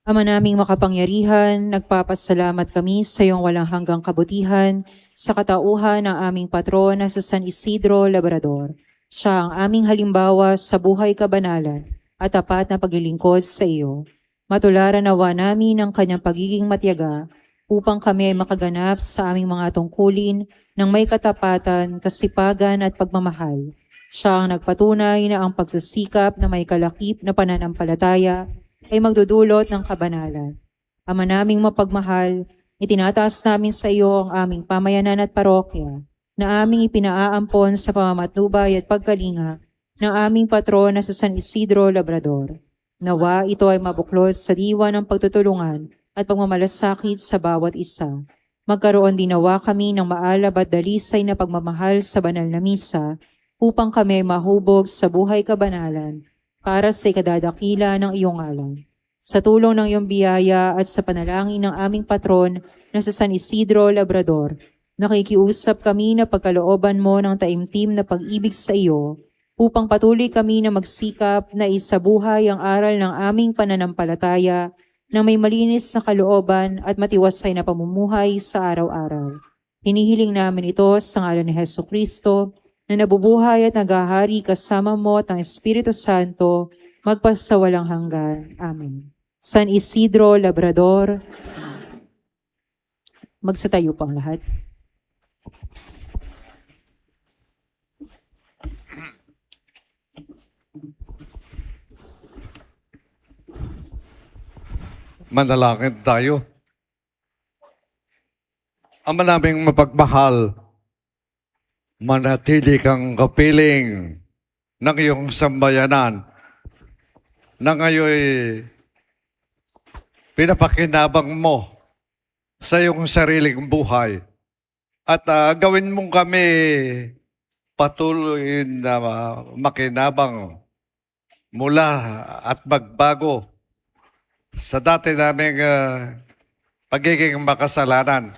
Ama naming makapangyarihan, nagpapasalamat kami sa iyong walang hanggang kabutihan sa katauhan ng aming patron na sa San Isidro Labrador. Siya ang aming halimbawa sa buhay kabanalan at tapat na paglilingkod sa iyo. Matularan nawa namin ang kanyang pagiging matyaga upang kami ay makaganap sa aming mga tungkulin ng may katapatan, kasipagan at pagmamahal. Siya ang nagpatunay na ang pagsasikap na may kalakip na pananampalataya ay magdudulot ng kabanalan. Ama naming mapagmahal, itinataas namin sa iyo ang aming pamayanan at parokya na aming ipinaaampon sa pamamatnubay at pagkalinga ng aming patron na sa San Isidro Labrador. Nawa ito ay mabuklod sa diwa ng pagtutulungan at pagmamalasakit sa bawat isa. Magkaroon din nawa kami ng maalab at dalisay na pagmamahal sa banal na misa upang kami mahubog sa buhay kabanalan para sa ikadadakila ng iyong ngalan. Sa tulong ng iyong biyaya at sa panalangin ng aming patron na sa San Isidro Labrador, nakikiusap kami na pagkalooban mo ng taimtim na pag-ibig sa iyo upang patuloy kami na magsikap na isabuhay ang aral ng aming pananampalataya na may malinis na kalooban at matiwasay na pamumuhay sa araw-araw. Hinihiling namin ito sa ngalan ni Hesukristo, na nabubuhay at naghahari kasama mo at ang Espiritu Santo, magpasawalang hanggan. Amen. San Isidro Labrador, magsatayo po ang lahat. Manalangin tayo. Ama naming mapagmahal, manatili kang kapiling ng iyong sambayanan na ngayon pinapakinabang mo sa iyong sariling buhay at gawin mong kami patuloy na makinabang mula at magbago sa dati naming pagiging makasalanan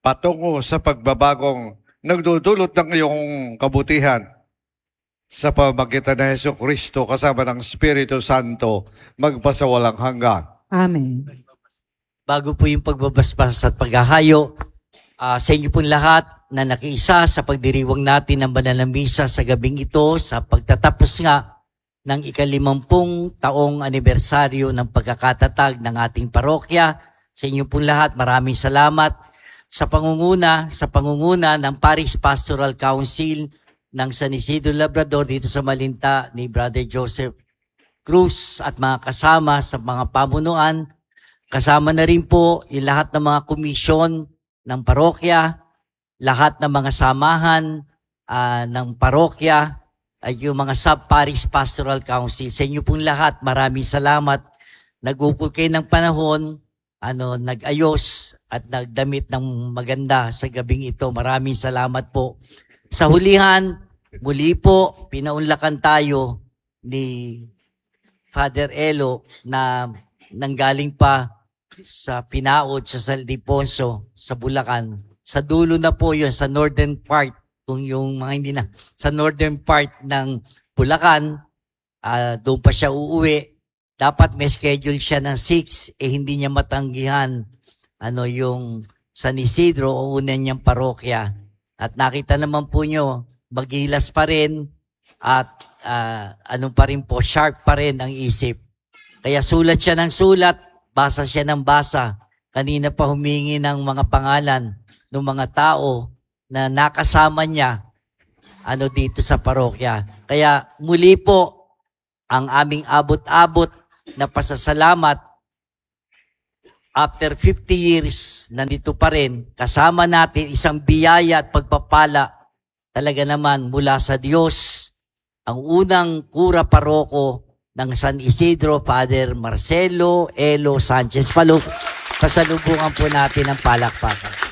patungo sa pagbabagong nagdudulot ng iyong kabutihan sa pamagitan ng Hesukristo kasama ng Espiritu Santo magpasawalang hanggan. Amen. Bago po yung pagbabasbas at paghahayo, sa inyo pong lahat na nakiisa sa pagdiriwang natin ng banal na misa sa gabing ito sa pagtatapos nga ng 50 taong anibersaryo ng pagkakatatag ng ating parokya. Sa inyo pong lahat, maraming salamat sa pangunguna ng Parish Pastoral Council ng San Isidro Labrador dito sa Malinta ni Brother Joseph Cruz at mga kasama sa mga pamunuan. Kasama na rin po yung lahat ng mga komisyon ng parokya, lahat ng mga samahan ng parokya, ay yung mga sub-parish pastoral council. Sa inyo pong lahat, maraming salamat. Nag-ukol kayo ng panahon, nag-ayos at nagdamit ng maganda sa gabing ito. Maraming salamat po. Sa hulihan, muli po, pinaunlakan tayo ni Father Elo na nanggaling pa sa Pinaod, sa San Ildefonso, sa Bulacan. Sa dulo na po yun, sa northern part, kung yung mga hindi na, sa northern part ng Bulacan, doon pa siya uuwi. Dapat may schedule siya ng 6, hindi niya matanggihan yung San Isidro o una niyang parokya. At nakita naman po nyo, maghilas pa rin at pa rin po, sharp pa rin ang isip. Kaya sulat siya ng sulat, basa siya ng basa. Kanina pa humingi ng mga pangalan ng mga tao na nakasama niya dito sa parokya. Kaya muli po ang aming abot-abot na pasasalamat. After 50 years, nandito pa rin, kasama natin isang biyaya at pagpapala talaga naman mula sa Diyos, ang unang kura paroko ng San Isidro, Father Marcelo Elo Sanchez. Pasalubungan po natin ang palakpakan.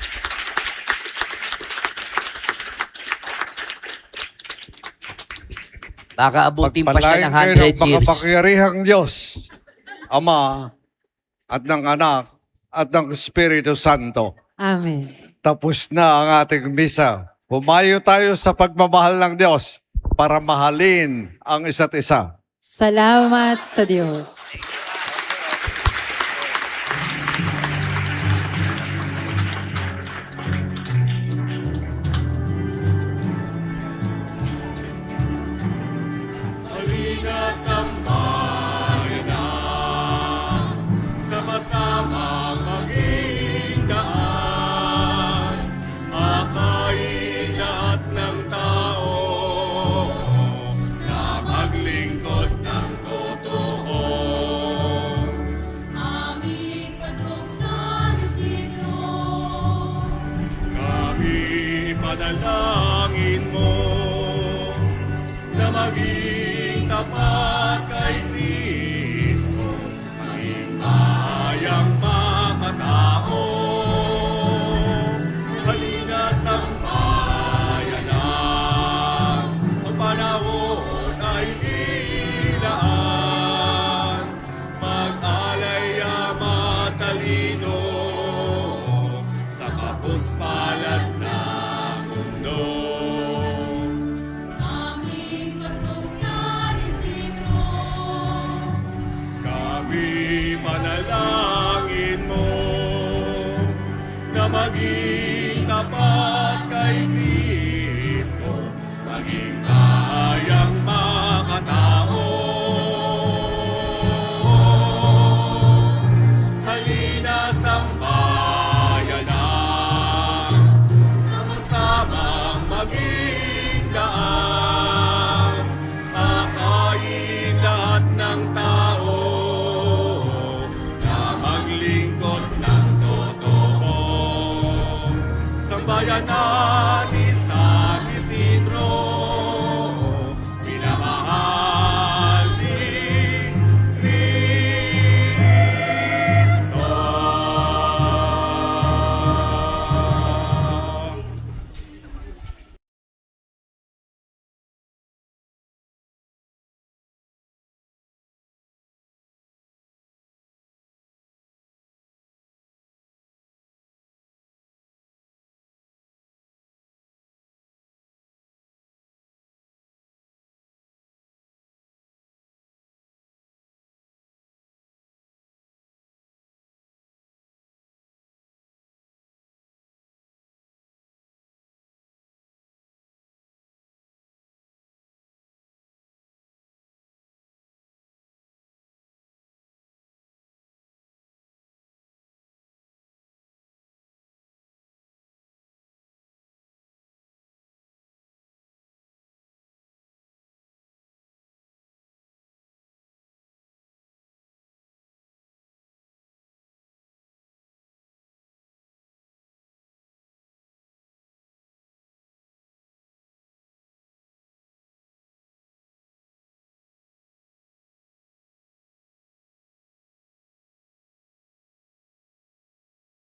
Baka abutin pa siya ng 100 years. Makapangyarihang Diyos, Ama, at ng Anak, at ng Espiritu Santo. Amen. Tapos na ang ating misa. Pumayo tayo sa pagmamahal ng Diyos. para mahalin ang isa't isa. Salamat sa Diyos. Sama-sama maging daan, akayin lahat ng tao na maglingkod ng totoo. Aming patrong San Isidro, Kami panalangin mo na maging tapat kay Kristo, maging mahayang makatao. Halina sa bayanan, ang panahon ay ilaan, mag-alay matalino sa kapuspalan ng mundo. aming patrong San Isidro, Kami panalangin mo na maging tapat kay Kristo, maging